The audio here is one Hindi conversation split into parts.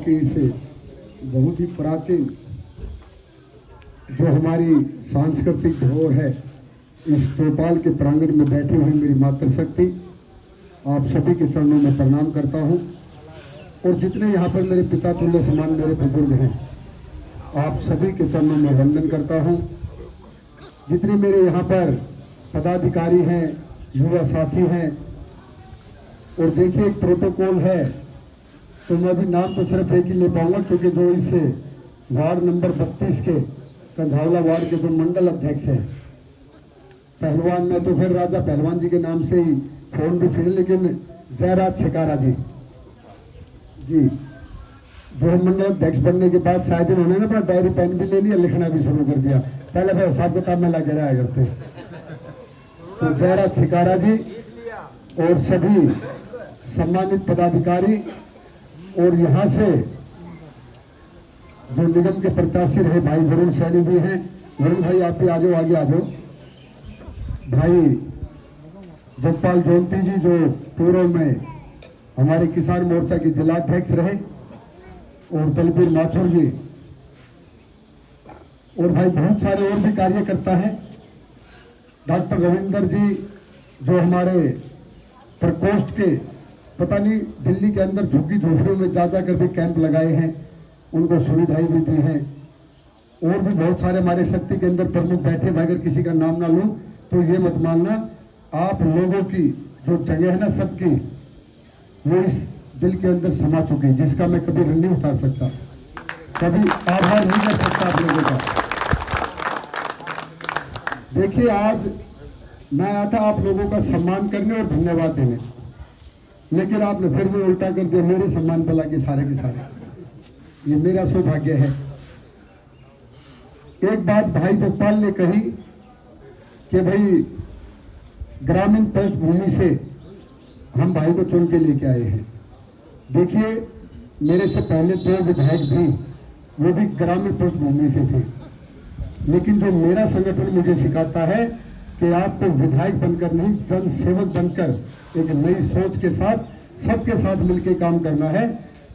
कि इसे बहुत ही प्राचीन जो हमारी सांस्कृतिक धरोहर है, इस चौपाल के प्रांगण में बैठी हुई मेरी मातृशक्ति आप सभी के चरणों में प्रणाम करता हूं। और जितने यहाँ पर मेरे पिता तुल्य समान मेरे बुजुर्ग हैं, आप सभी के चरणों में वंदन करता हूं। जितने मेरे यहाँ पर पदाधिकारी हैं, युवा साथी हैं, और देखिए एक प्रोटोकॉल है, तो मैं अभी नाम तो सिर्फ एक ही ले पाऊंगा, क्योंकि जो इस वार्ड नंबर 32 के कंधावला वार्ड के जो मंडल अध्यक्ष हैं पहलवान, में तो फिर राजा पहलवान जी के नाम से ही फोन भी फिर, लेकिन जयराज छिकारा जी जो मंडल अध्यक्ष बनने के बाद शायद उन्होंने ना अपना डायरी पेन भी ले लिया, लिखना भी शुरू कर दिया। पहले फिर हिसाब किताब में लगे रहा करते। तो जयराज छिकारा जी और सभी सम्मानित पदाधिकारी, और यहाँ से जो निगम के प्रत्याशी रहे भाई वरुण सैनी भी हैं। वरुण भाई आप भी आ जाओ, आगे आ जाओ। भाई जगपाल जोंती जी जो पूर्व में हमारे किसान मोर्चा के जिलाध्यक्ष रहे, और दलबीर माथुर जी, और भाई बहुत सारे और भी कार्यकर्ता हैं। डॉक्टर रविंदर जी जो हमारे प्रकोष्ठ के पता नहीं दिल्ली के अंदर झुग्गी झोपड़ियों में जा कर भी कैंप लगाए हैं, उनको सुविधाएं भी दी हैं। और भी बहुत सारे हमारे शक्ति के अंदर प्रमुख बैठे। भाई अगर किसी का नाम ना लूं तो ये मत मानना, आप लोगों की जो जगह है ना सबकी, वो इस दिल के अंदर समा चुकी, जिसका मैं कभी ऋण नहीं उतार सकता, कभी आभार नहीं कर सकता आप लोगों का। देखिए आज मैं आया था आप लोगों का सम्मान करने और धन्यवाद देने, लेकिन आपने फिर भी उल्टा कर दिया, मेरे सम्मान पे लगे सारे के सारे। ये मेरा सौभाग्य है। एक बात भाई जगपाल ने कही कि भाई ग्रामीण पृष्ठभूमि से हम भाई को चुन के लेके आए हैं। देखिए मेरे से पहले 2 विधायक भी, वो भी ग्रामीण पृष्ठभूमि से थे, लेकिन जो मेरा संगठन मुझे सिखाता है कि आपको विधायक बनकर नहीं, जन सेवक बनकर एक नई सोच के साथ सबके साथ मिलकर काम करना है।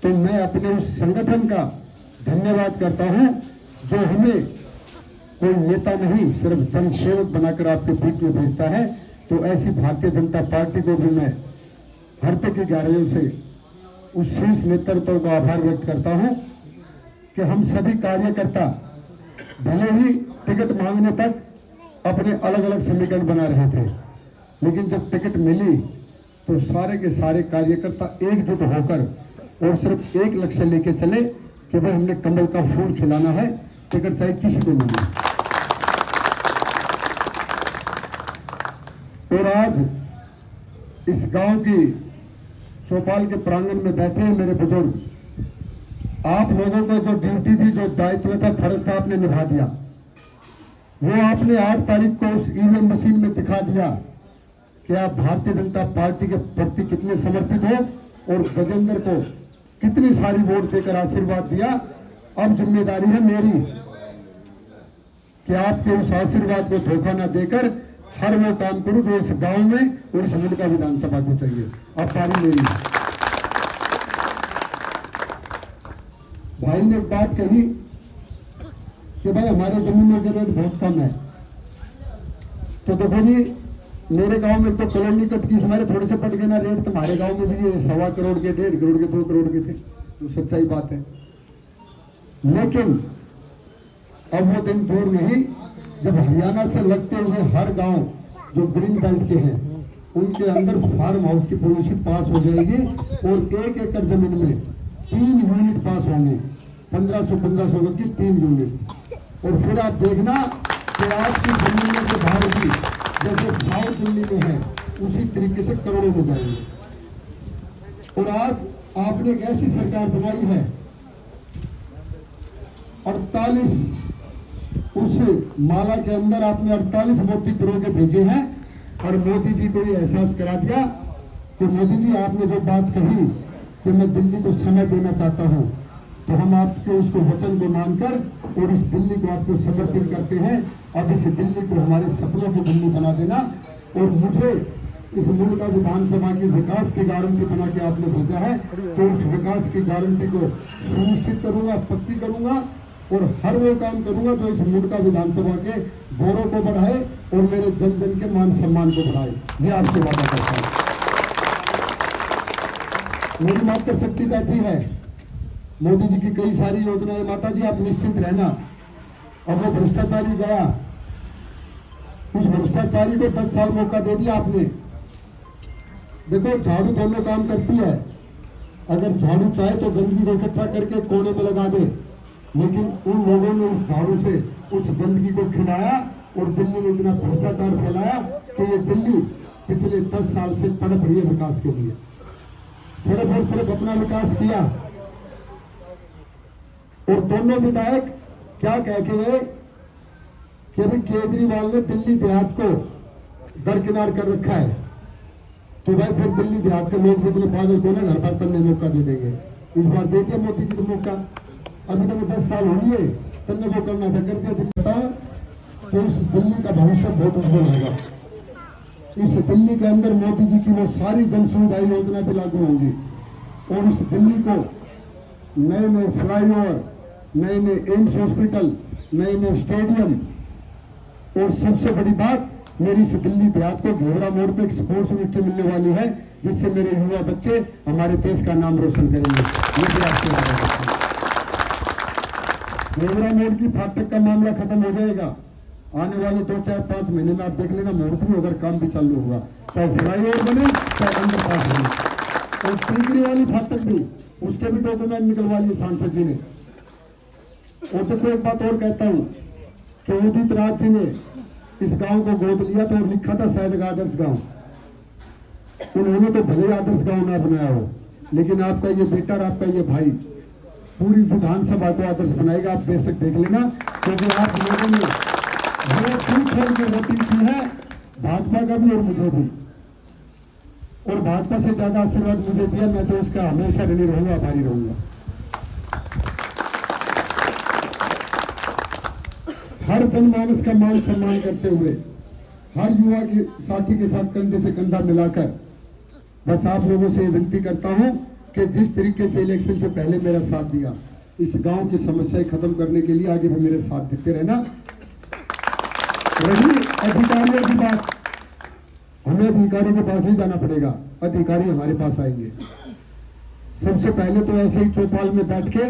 तो मैं अपने उस संगठन का धन्यवाद करता हूं जो हमें कोई नेता नहीं, सिर्फ जन सेवक बनाकर आपके बीच में भेजता है। तो ऐसी भारतीय जनता पार्टी को भी मैं हृदय की गहराइयों से उस शीर्ष नेतृत्व का आभार व्यक्त करता हूं कि हम सभी कार्यकर्ता भले ही टिकट मांगने तक अपने अलग अलग समीकरण बना रहे थे, लेकिन जब टिकट मिली तो सारे के सारे कार्यकर्ता एकजुट होकर और सिर्फ एक लक्ष्य लेके चले कि भाई हमने कमल का फूल खिलाना है, टिकट चाहे किसी को मिले। और आज इस गांव की चौपाल के प्रांगण में बैठे हैं मेरे बुजुर्ग, आप लोगों को जो ड्यूटी थी, जो दायित्व था, फर्ज था, आपने निभा दिया। वो आपने 8 तारीख को उस ईवीएम मशीन में दिखा दिया कि आप भारतीय जनता पार्टी के प्रति कितने समर्पित हो, और गजेंद्र को कितनी सारी वोट देकर आशीर्वाद दिया। अब जिम्मेदारी है मेरी कि आपके उस आशीर्वाद को धोखा न देकर हर वो काम करूं जो इस गांव में और इस मुल्क विधानसभा को चाहिए। अब पारी मेरी। भाई ने एक बात कही कि भाई हमारे जमीन का रेट बहुत कम है। तो देखो जी, मेरे गांव में तो करोड़ नहीं कट की, हमारे थोड़े से पट गए ना रेट, तुम्हारे गांव में भी ये 1.25 करोड़ के, 1.5 करोड़ के, 2 करोड़ के थे। तो सच्चाई बात है। लेकिन अब वो दिन दूर नहीं जब हरियाणा से लगते हुए हर गांव जो ग्रीन बेल्ट के हैं उनके अंदर फार्म हाउस की पॉलिसी पास हो जाएगी, और 1 एकड़ जमीन में 3 यूनिट पास होंगे, 1500 गज की 3 यूनिट। और फिर आप देखना कि आज की जमीन के भाव भी जैसे साउथ दिल्ली में है उसी तरीके से करोड़ों में जाएंगे। और आज आपने एक ऐसी सरकार बनाई है, 48 उस माला के अंदर आपने 48 मोती पिरो के भेजे हैं, और मोदी जी को ये एहसास करा दिया कि मोदी जी आपने जो बात कही कि मैं दिल्ली को समय देना चाहता हूं, तो हम आपके उसको वचन को मानकर और इस दिल्ली को आपको समर्पित करते हैं। अब इस दिल्ली को हमारे सपनों की दिल्ली बना देना। और मुझे इस मुल्क का विधानसभा की विकास की गारंटी बना के आपने भेजा है, तो उस विकास की गारंटी को सुनिश्चित करूंगा, पक्की करूंगा और हर वो काम करूंगा जो इस मुल्क का विधानसभा के गौरव को बढ़ाए और मेरे जन जन के मान सम्मान को बढ़ाए। ये आपसे वादा करता हूं। मेरी मातृशक्ति बैठी है, मोदी जी की कई सारी योजनाएं, माता जी आप निश्चिंत रहना। अब वो भ्रष्टाचारी गया, उस भ्रष्टाचारी को 10 साल मौका दे दिया आपने। देखो झाड़ू दोनों काम करती है, अगर झाड़ू चाहे तो गंदगी को इकट्ठा करके कोने में लगा दे, लेकिन उन लोगों ने उस झाड़ू से उस गंदगी को खिलाया और दिल्ली में इतना भ्रष्टाचार फैलाया कि ये दिल्ली पिछले 10 साल से तड़प रही है विकास के लिए। सिर्फ और सिर्फ अपना विकास किया और दोनों विधायक क्या कह के गए कि अभी केजरीवाल ने दिल्ली देहात को दरकिनार कर रखा है, तो भाई फिर दिल्ली देहात के लोग भी पागल को ना घर पर तन्ने मौका दे देंगे। इस बार दे दिया मोदी जी को मौका, अभी तक 10 साल हो गए, तन्ने को करना था, कर दिया। बताओ तो इस दिल्ली का भविष्य बहुत उज्जवल होगा। इस दिल्ली के अंदर मोदी जी की वो सारी जन सुविधा योजना भी लागू होंगी और इस दिल्ली को नए नए फ्लाईओवर, नए नए एम्स हॉस्पिटल, नए नए स्टेडियम और सबसे बड़ी बात, मेरी इस दिल्ली देहात को घेवरा मोड़ पे एक स्पोर्ट्स यूनिवर्सिटी मिलने वाली है, जिससे मेरे युवा बच्चे हमारे देश का नाम रोशन करेंगे। ये भी आपसे वादा करता हूं। घेवरा मोड़ की फाटक का मामला खत्म हो जाएगा आने वाले 2-4-5 महीने में। आप देख लेना, मुहूर्त भी होकर काम भी चालू होगा, चाहे फ्लाईओवर बने चाहे अंडरपास बने। और टीकरी वाली फाटक भी, उसके भी डॉक्यूमेंट निकलवा लिए सांसद जी ने। और देखो एक बात और कहता हूं कि उदित राज जी ने इस गांव को गोद लिया तो लिखा था शायद आदर्श गांव। उन्होंने तो भले आदर्श गांव ना बनाया हो, लेकिन आपका ये बेटा और आपका ये भाई पूरी विधानसभा को आदर्श बनाएगा। आप बेशक देख लेना, क्योंकि आप लोगों ने छोड़ के वोटिंग की है, भाजपा का भी और मुझे भी, और भाजपा से ज्यादा आशीर्वाद मुझे दिया। मैं तो उसका हमेशा ऋणी रहूंगा, आभारी रहूंगा। हर जनमानस का मान सम्मान करते हुए, हर युवा के साथी के साथ कंधे से कंधा मिलाकर, बस आप लोगों से विनती करता हूं कि जिस तरीके से इलेक्शन से पहले मेरा साथ दिया, इस गांव की समस्याएं खत्म करने के लिए आगे भी मेरे साथ देते रहना। रही अधिकारियों की बात, हमें अधिकारियों के पास नहीं जाना पड़ेगा, अधिकारी हमारे पास आएंगे। सबसे पहले तो ऐसे ही चौपाल में बैठ के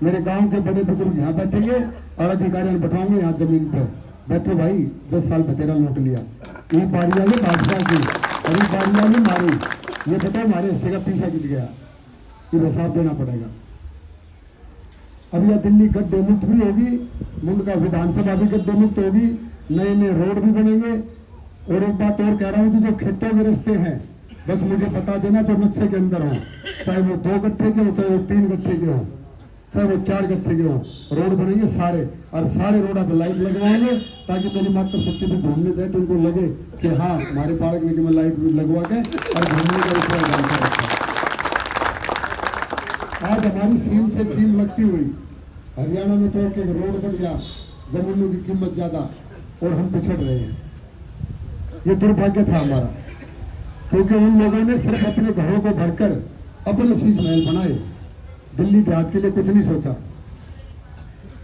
मेरे गांव के बड़े बुजुर्ग यहाँ बैठेंगे और अधिकारियों बैठाऊंगे यहाँ जमीन पे, बैठो भाई 10 साल पे तेरा लूट लिया, ये बारी आई बादशाह की, अभी बारी आई मारी, ये बताओ हमारे हिस्से का पीछा गिर गया, ये हिसाब देना पड़ेगा। अब यह दिल्ली गड्ढे मुक्त भी होगी, मुल्क का विधानसभा भी गड्ढे मुक्त होगी, नए नए रोड भी बनेंगे। और एक बात और कह रहा हूँ कि जो खेतों के रास्ते हैं, बस मुझे बता देना जो नक्शे के अंदर हो, चाहे वो 2 गट्ठे के हो, चाहे वो 3 गट्ठे के हो, चाहे वो 4 गट्ठे के हो, रोड बनेंगे सारे, और सारे रोड पर लाइट लगवाएंगे ताकि मेरी मातृशक्ति भी घूमने जाए तो उनको लगे कि हाँ हमारे बालक ने कि मैं लाइट लगवा के और घूमने का रुपया जानता रखा। आज हमारी सीम से सीम लगती हुई हरियाणा में तो एक रोड बन गया, जमीनों की कीमत ज्यादा और हम पिछड़ रहे हैं। ये दुर्भाग्य था हमारा, क्योंकि उन लोगों ने सिर्फ अपने घरों को भरकर अपने शीश महल बनाए, दिल्ली देहात के लिए कुछ नहीं सोचा।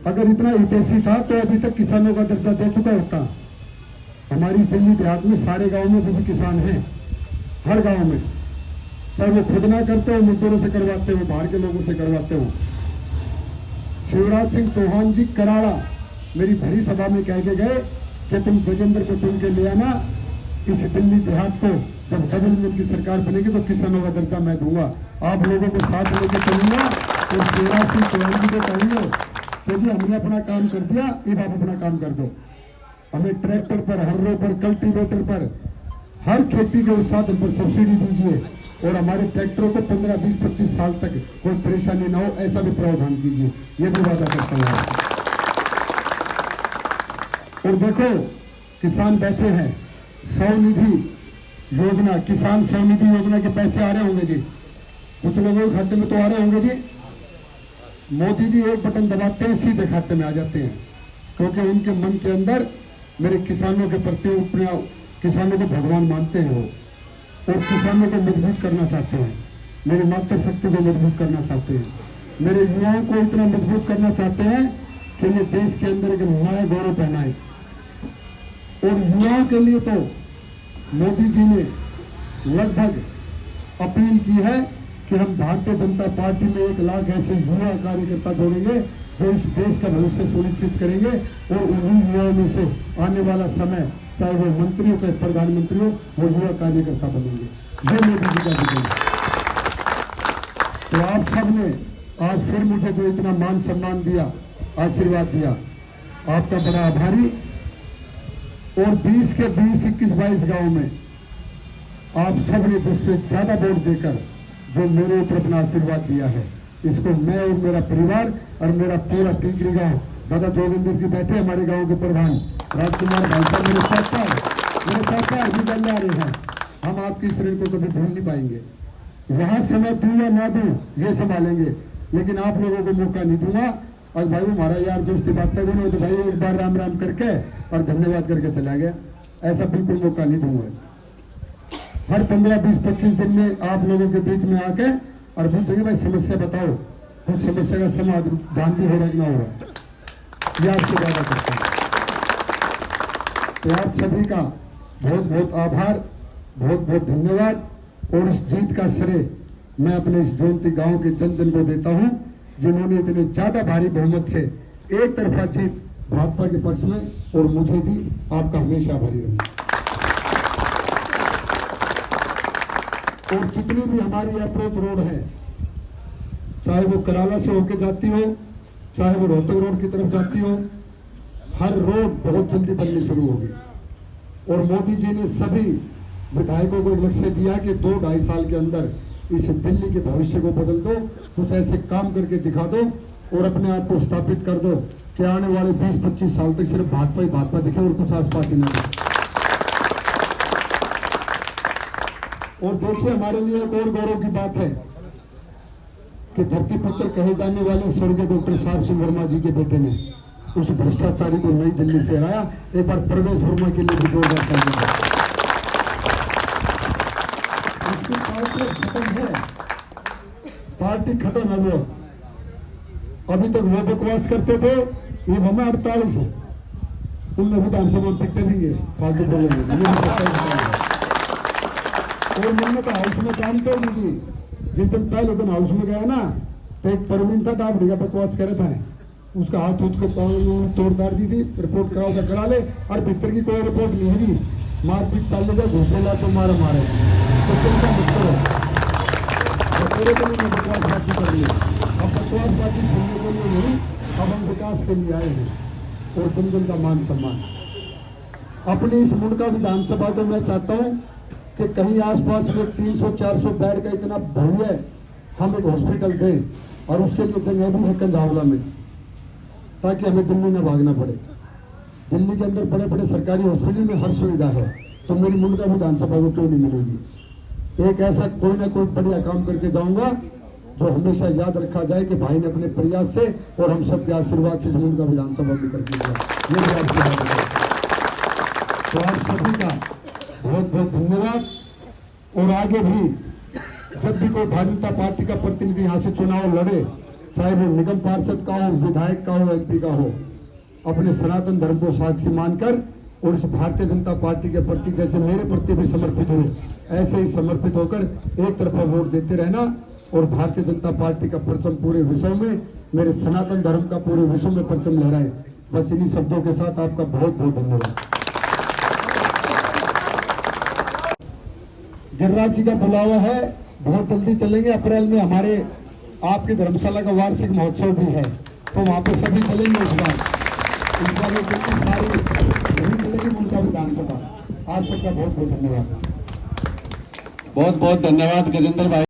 अगर इतना हितैषी था तो अभी तक किसानों का दर्जा दे चुका होता। हमारी दिल्ली देहात में सारे गांव में भी किसान हैं, हर गांव में, चाहे वो खुद ना करते हो, मजदूरों से करवाते हो, बाहर के लोगों से करवाते हो। शिवराज सिंह चौहान जी कराड़ा मेरी भरी सभा में कह के गए कि तुम गजेंद्र को चुन के ले आना, इस दिल्ली देहात को जब डबल इंजन की सरकार बनेगी तो किसानों का दर्जा मैं दूंगा। आप लोगों को साथ लेकर चलूंगा और शिवराज सिंह चौहान जी को कहूंगा कि जी हमने अपना काम कर दिया, अब आप अपना काम कर दो। हमें ट्रैक्टर पर, हर्रों पर, कल्टीवेटर पर, हर खेती के उस साधन पर सब्सिडी दीजिए और हमारे ट्रैक्टरों को 15, 20, 25 साल तक कोई परेशानी ना हो, ऐसा भी प्रावधान कीजिए। ये भी वादा करता हूँ। और देखो किसान बैठे हैं, स्वनिधि योजना, किसान स्वनिधि योजना के पैसे आ रहे होंगे जी, कुछ लोगों के खाते में तो आ रहे होंगे जी। मोदी जी एक बटन दबाते हैं, सीधे खाते में आ जाते हैं, क्योंकि उनके मन के अंदर मेरे किसानों के प्रति, अपने किसानों को भगवान मानते हैं वो। और किसानों को मजबूत करना चाहते हैं, मेरी मातृशक्ति को मजबूत करना चाहते हैं, मेरे युवाओं को इतना मजबूत करना चाहते हैं कि ये देश के अंदर एक नया गौरव पहनाए। और युवाओं के लिए तो मोदी जी ने लगभग अपील की है कि हम भारतीय जनता पार्टी में 1 लाख ऐसे युवा कार्यकर्ता जोड़ेंगे जो इस देश का भविष्य सुनिश्चित करेंगे और उन्हीं युवाओं में से आने वाला समय, चाहे वो मंत्री हो चाहे प्रधानमंत्री हो, वो युवा कार्यकर्ता बनेंगे। ये मोदी जी का विजन है। तो आप सब ने आज फिर मुझे जो इतना मान सम्मान दिया, आशीर्वाद दिया, आपका बड़ा आभारी। और 20 के 20, 21, 22 गाँव में आप सब ने जिससे ज्यादा वोट देकर जो मेरे ऊपर अपना आशीर्वाद दिया है, इसको मैं और मेरा परिवार और मेरा पूरा टिकरी गांव, दादा जोगिंदर जी बैठे हमारे गांव के प्रधान राजकुमार भाई साहब, मेरे साथ अभी बनने आ रहे हैं, हम आपकी इस ऋण को कभी भूल नहीं पाएंगे। वहां समय दूं या ना दूं ये संभालेंगे, लेकिन आप लोगों को मौका नहीं दूंगा। और भाई हमारा यार दोस्ती बात कर तो भाई एक बार राम राम करके और धन्यवाद करके चला गया, ऐसा बिल्कुल मौका नहीं दूंगा। हर 15, 20, 25 दिन में आप लोगों के बीच में आके और पूछेंगे भाई समस्या बताओ, उस समस्या का समाधान भी हो रहा कि ना हो रहा, ये आपसे ज्यादा करता है। तो आप सभी का बहुत बहुत आभार, बहुत बहुत धन्यवाद। और इस जीत का श्रेय मैं अपने इस जोंती गांव के जन जन को देता हूं, जिन्होंने इतने ज्यादा भारी बहुमत से एक तरफा जीत भाजपा के पक्ष में और मुझे भी आपका हमेशा आभारी रहूंगा। और जितनी भी हमारी अप्रोच रोड है, चाहे वो कराला से होके जाती हो, चाहे वो रोहतक रोड की तरफ जाती हो, हर रोड बहुत जल्दी बननी शुरू होगी। और मोदी जी ने सभी विधायकों को लक्ष्य दिया कि 2-2.5 साल के अंदर इस दिल्ली के भविष्य को बदल दो, कुछ ऐसे काम करके दिखा दो और अपने आप को स्थापित कर दो कि आने वाले 20-25 साल तक सिर्फ भाजपा ही भाजपा दिखे और कुछ आसपास ही ना दिखे। और देखिए, हमारे लिए एक और गौरव की बात है कि धरती पुत्र कहे जाने वाले स्वर्गीय डॉक्टर साहब सिंह वर्मा जी के बेटे ने उस भ्रष्टाचारी को नई दिल्ली से हराया। एक बार प्रवेश वर्मा के लिए भी जोरदार तालियां। उसकी पार्टी खत्म है, पार्टी खत्म है। वो अभी तक वो बकवास करते थे, ये हमें 48 है, उनमें विधानसभा में पिटेंगे फालतू बोलेंगे। और मैंने तो हाउस में जानते हो जी, जिस दिन पहले दिन हाउस में गया ना तो एक परवीन था डाबड़ी का बकवास करे था, उसका हाथ उठ के तोड़ दाड़ दी थी, रिपोर्ट कराओ तो करा ले, और भीतर की कोई रिपोर्ट नहीं है, मारपीट चाल लेगा, घुसेला तो मारे तो चिंता मत करो। पूरे दिन में बकवासबाजी कर ली, अब बकवासबाजी सुनने के लिए नहीं, अब हम विकास के लिए आए हैं और जन जन का मान सम्मान। अपनी इस मुंडका विधानसभा को मैं चाहता हूँ कि कहीं आसपास में 300-400 बेड का इतना भव्य हम एक हॉस्पिटल दें, और उसके लिए जगह भी है कंजावला में, ताकि हमें दिल्ली न भागना पड़े। दिल्ली के अंदर बड़े बड़े सरकारी हॉस्पिटल में हर सुविधा है, तो मेरी मुंडका विधानसभा को क्यों नहीं मिलेगी। एक ऐसा कोई ना कोई बढ़िया काम करके जाऊंगा जो हमेशा याद रखा जाए कि भाई ने अपने प्रयास से और हम सबके आशीर्वाद से इस मुंडका विधानसभा में करके दिया। ये भी आपकी बात है। तो आप सभी का बहुत बहुत धन्यवाद। और आगे भी जब भी कोई भारतीय जनता पार्टी का प्रतिनिधि यहाँ से चुनाव लड़े, चाहे वो निगम पार्षद का हो, विधायक का हो, MP का हो, अपने सनातन धर्म को साक्षी मानकर और इस भारतीय जनता पार्टी के प्रति जैसे मेरे प्रति भी समर्पित हुए, ऐसे ही समर्पित होकर एक तरफा वोट देते रहना और भारतीय जनता पार्टी का परचम पूरे विश्व में, मेरे सनातन धर्म का पूरे विश्व में परचम लहराए। बस इन्हीं शब्दों के साथ आपका बहुत बहुत धन्यवाद। गिरिराज जी का बुलावा है, बहुत जल्दी चलेंगे। अप्रैल में हमारे आपकी धर्मशाला का वार्षिक महोत्सव भी है, तो वहाँ पे सभी चलेंगे। इस बार कितनी सारी नहीं चलेगी मुंडका विधानसभा। आप सबका बहुत बहुत धन्यवाद। बहुत बहुत धन्यवाद गजेंद्र भाई।